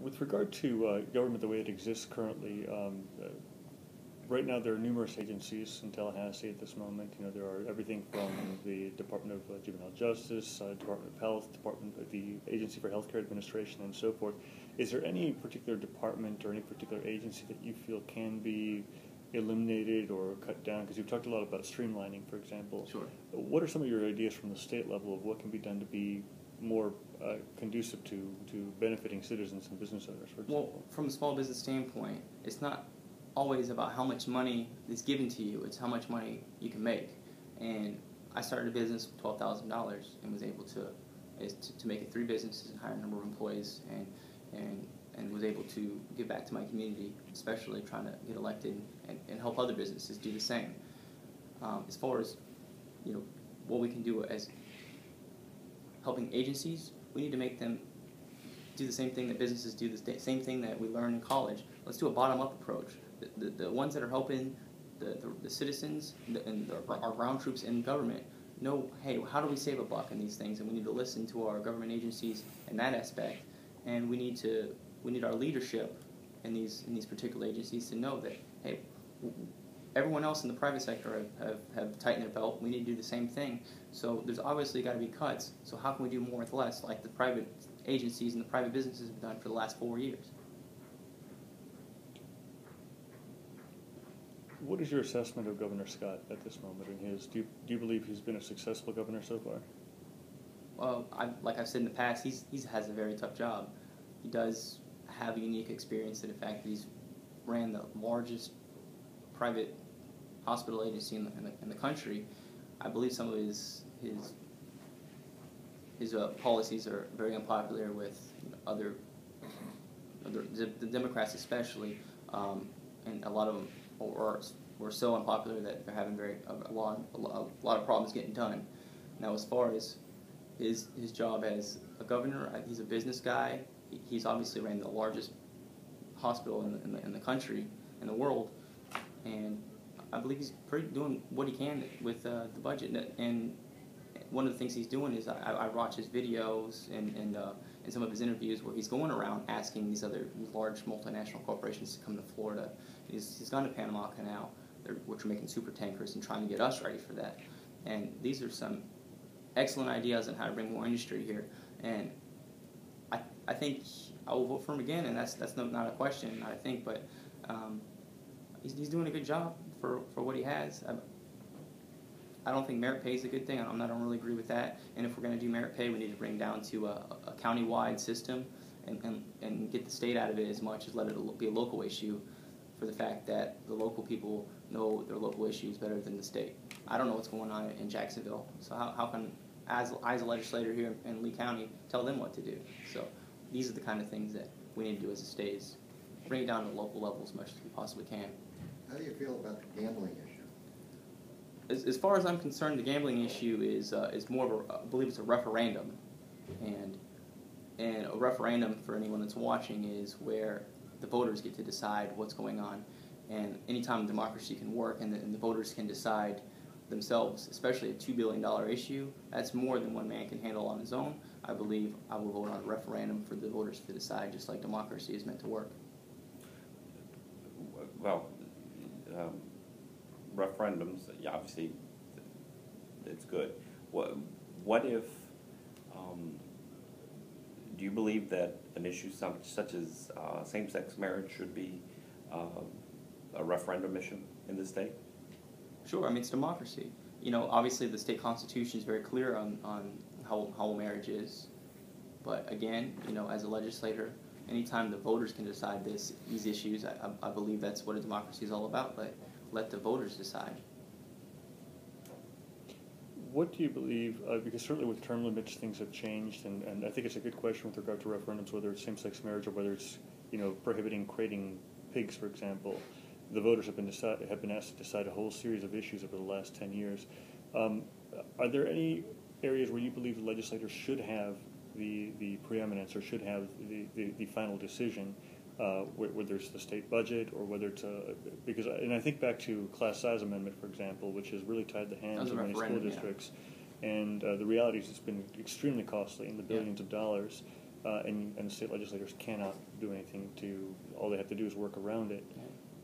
With regard to government the way it exists currently, right now there are numerous agencies in Tallahassee at this moment. You know, there are everything from the Department of Juvenile Justice, Department of Health, Department of the Agency for Healthcare Administration, and so forth. Is there any particular department or any particular agency that you feel can be eliminated or cut down? Because you've talked a lot about streamlining, for example. Sure. What are some of your ideas from the state level of what can be done to be more conducive to benefiting citizens and business owners, for example? Well, from a small business standpoint, it's not always about how much money is given to you, it's how much money you can make. And I started a business with $12,000 and was able to make it 3 businesses and hire a number of employees and was able to give back to my community, especially trying to get elected and help other businesses do the same. As far as, you know, what we can do as helping agencies, we need to make them do the same thing that businesses do, the same thing that we learn in college. Let's do a bottom-up approach. The ones that are helping the citizens and our ground troops in government know, hey, how do we save a buck in these things? And we need to listen to our government agencies in that aspect. And we need our leadership in these particular agencies to know that, hey, everyone else in the private sector have tightened their belt. We need to do the same thing. So there's obviously got to be cuts. So how can we do more with less, like the private agencies and the private businesses have done for the last 4 years? What is your assessment of Governor Scott at this moment? Do you believe he's been a successful governor so far? Well, like I've said in the past, he has a very tough job. He does have a unique experience in the fact that he's ran the largest private hospital agency in the country. I believe some of his policies are very unpopular with other the Democrats especially, and a lot of them were so unpopular that they're having a lot of problems getting done. Now, as far as his job as a governor, he's a business guy. He's obviously ran the largest hospital in the country, in the world, and I believe he's doing what he can with the budget. And one of the things he's doing is I watch his videos and some of his interviews where he's going around asking these large multinational corporations to come to Florida. He's gone to Panama Canal, which are making super tankers and trying to get us ready for that. And these are some excellent ideas on how to bring more industry here. And I think I will vote for him again, and that's not a question, I think, but he's doing a good job for what he has. I don't think merit pay is a good thing. I don't really agree with that. And if we're going to do merit pay, we need to bring down to a county-wide system and get the state out of it as much as let it be a local issue, for the fact that the local people know their local issues better than the state. I don't know what's going on in Jacksonville, so how can, as a legislator here in Lee County, tell them what to do? So these are the kind of things that we need to do as a state, is bring it down to the local level as much as we possibly can. How do you feel about the gambling issue? As far as I'm concerned, the gambling issue is more of I believe it's a referendum, and a referendum, for anyone that's watching, is where the voters get to decide what's going on. And anytime democracy can work and the voters can decide themselves, especially a $2 billion issue, that's more than one man can handle on his own. I believe I will vote on a referendum for the voters to decide, just like democracy is meant to work. Well, referendums, yeah, obviously, it's good. What if, do you believe that an issue such as same-sex marriage should be a referendum issue in the state? Sure, I mean, it's democracy. You know, obviously the state constitution is very clear on how marriage is. But again, you know, as a legislator, anytime the voters can decide these issues, I believe that's what a democracy is all about. Let the voters decide. What do you believe, because certainly with term limits things have changed, and I think it's a good question with regard to referendums, whether it's same-sex marriage or whether it's, you know, prohibiting crating pigs, for example. The voters have been asked to decide a whole series of issues over the last 10 years. Are there any areas where you believe the legislators should have the preeminence or should have the final decision, whether it's the state budget or whether it's because I think back to class size amendment, for example, which has really tied the hands of many school districts, and the reality is it's been extremely costly in the billions of dollars. and the state legislators cannot do anything to. All they have to do is work around it.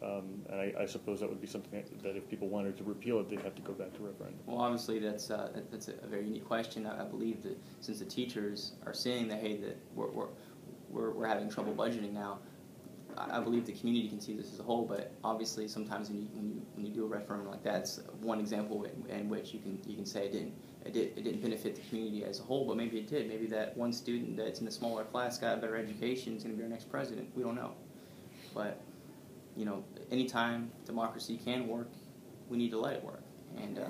And I suppose that would be something that if people wanted to repeal it, they'd have to go back to referendum. Well, obviously that's a very unique question. I believe that since the teachers are seeing that, hey, that we're having trouble budgeting now, I believe the community can see this as a whole. But obviously, sometimes when you do a referendum like that, it's one example in which you can say it didn't benefit the community as a whole, but maybe it did. Maybe that one student that's in the smaller class got a better education is going to be our next president. We don't know, but anytime democracy can work, we need to let it work, and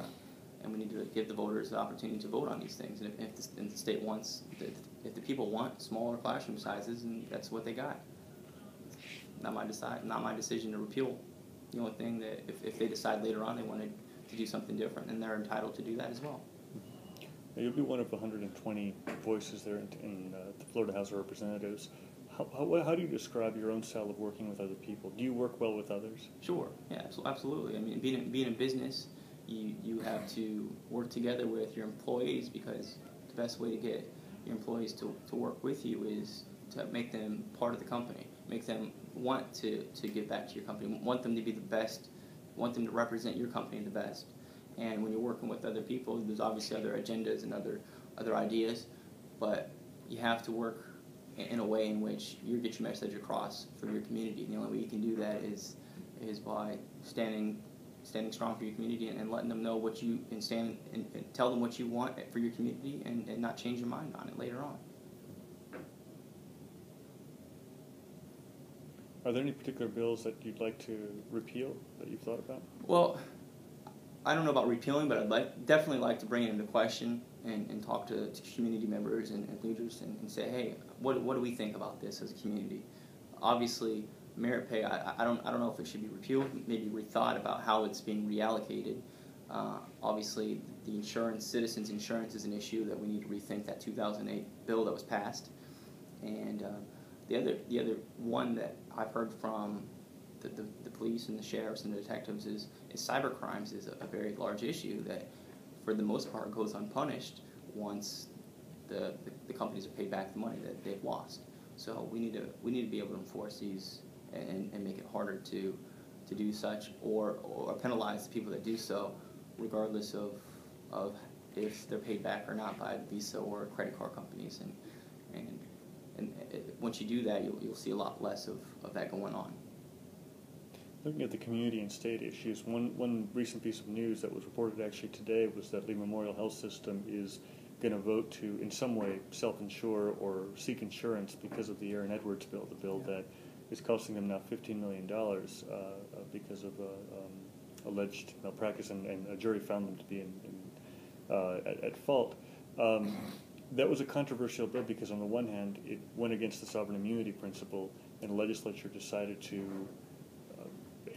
we need to give the voters the opportunity to vote on these things. And if the state wants, if the people want smaller classroom sizes, and that's what they got. Not my decision to repeal. The only thing that if they decide later on they wanted to do something different, then they're entitled to do that as well. Now, you'll be one of 120 voices there in the Florida House of Representatives. How do you describe your own style of working with other people? Do you work well with others? Sure. Yeah, absolutely. I mean, being in business, you have to work together with your employees, because the best way to get your employees to work with you is to make them part of the company, make them want to give back to your company, want them to be the best, want them to represent your company the best. And when you're working with other people, there's obviously other agendas and other ideas, but you have to work in a way in which you get your message across for your community. And the only way you can do that is by standing strong for your community and letting them know what you and tell them what you want for your community, and not change your mind on it later on. Are there any particular bills that you'd like to repeal that you've thought about? Well, I don't know about repealing, but I'd definitely like to bring it into question and talk to community members and leaders and say, hey, what do we think about this as a community? Obviously, merit pay, I don't know if it should be repealed, maybe rethought about how it's being reallocated. Obviously, the citizens insurance is an issue that we need to rethink, that 2008 bill that was passed. And the other one that I've heard from the police and the sheriffs and the detectives is cyber crimes is a very large issue that, for the most part, goes unpunished once the companies are paid back the money that they've lost. So we need to be able to enforce these and make it harder to do such, or penalize the people that do so, regardless of if they're paid back or not by Visa or credit card companies. And once you do that, you'll see a lot less of that going on. Looking at the community and state issues, one recent piece of news that was reported actually today was that the Memorial Health System is going to vote to, in some way, self-insure or seek insurance because of the Aaron Edwards bill, the bill that is costing them now $15 million because of alleged malpractice, and a jury found them to be at fault. That was a controversial bill because, on the one hand, it went against the sovereign immunity principle, and the legislature decided to,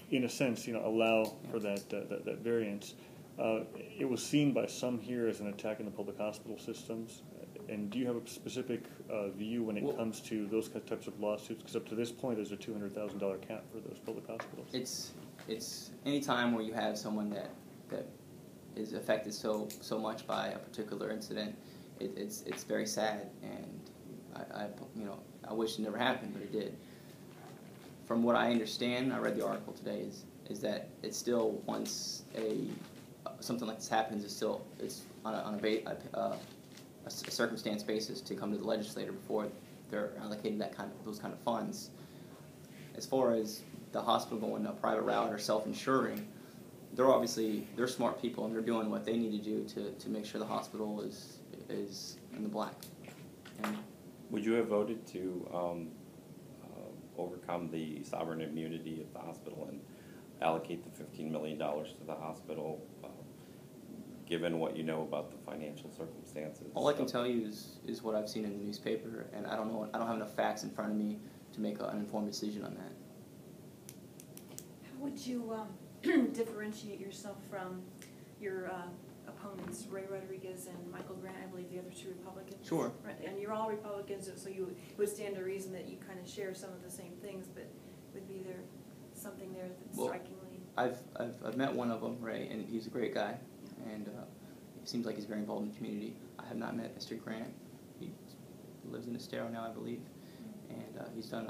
in a sense, allow for that variance. It was seen by some here as an attack on the public hospital systems. And do you have a specific view when it comes to those types of lawsuits? Because up to this point, there's a $200,000 cap for those public hospitals. It's any time where you have someone that is affected so much by a particular incident, it's very sad, and I wish it never happened, but it did. From what I understand, I read the article today, is that it's still, once something like this happens, it's on a circumstance basis to come to the legislator before they're allocating those kind of funds. As far as the hospital going a private route or self-insuring, they're smart people, and they're doing what they need to do to make sure the hospital is in the black. And would you have voted to overcome the sovereign immunity of the hospital and allocate the $15 million to the hospital, given what you know about the financial circumstances? All I can tell you is what I've seen in the newspaper, and I don't have enough facts in front of me to make an informed decision on that. How would you differentiate yourself from your opponents, Ray Rodriguez and Michael Grant, I believe the other two Republicans? Sure. Right, and you're all Republicans, so you would stand to reason that you kind of share some of the same things, but would be there something there that's strikingly... I've met one of them, Ray, and he's a great guy, and it seems like he's very involved in the community. I have not met Mr. Grant. He's lives in Estero now, I believe, and he's done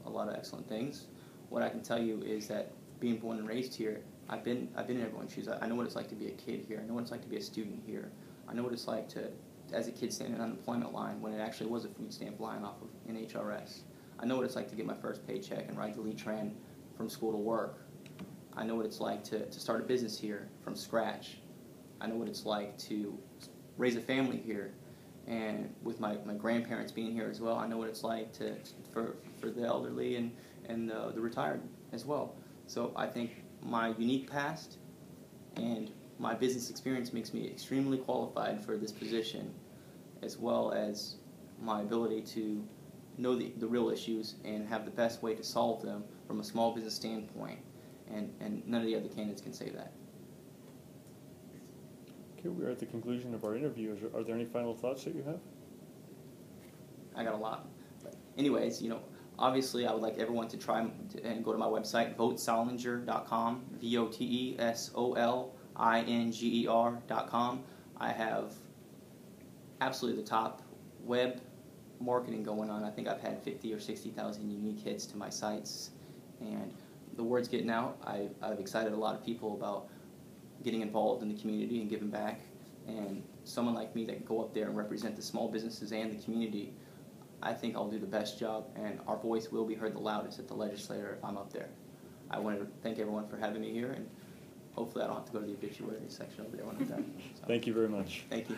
a lot of excellent things. What I can tell you is that being born and raised here, I've been in everyone's shoes. I know what it's like to be a kid here. I know what it's like to be a student here. I know what it's like to, as a kid, stand in an unemployment line when it actually was a food stamp line off of an HRS. I know what it's like to get my first paycheck and ride the Lee Tran from school to work. I know what it's like to start a business here from scratch. I know what it's like to raise a family here, and with my grandparents being here as well, I know what it's like for the elderly and the retired as well. So I think my unique past and my business experience makes me extremely qualified for this position, as well as my ability to know the real issues and have the best way to solve them from a small business standpoint, and none of the other candidates can say that. Okay, we're at the conclusion of our interview. Are there any final thoughts that you have? I got a lot. But anyways, obviously I would like everyone to try and go to my website, votesolinger.com, VOTESOLINGER.com. I have absolutely the top web marketing going on. I think I've had 50 or 60,000 unique hits to my sites, and the word's getting out. I've excited a lot of people about getting involved in the community and giving back, and someone like me that can go up there and represent the small businesses and the community, I think I'll do the best job, and our voice will be heard the loudest at the legislature if I'm up there. I want to thank everyone for having me here, and hopefully I don't have to go to the obituary section over there when I'm done. So, Thank you very much. thank you.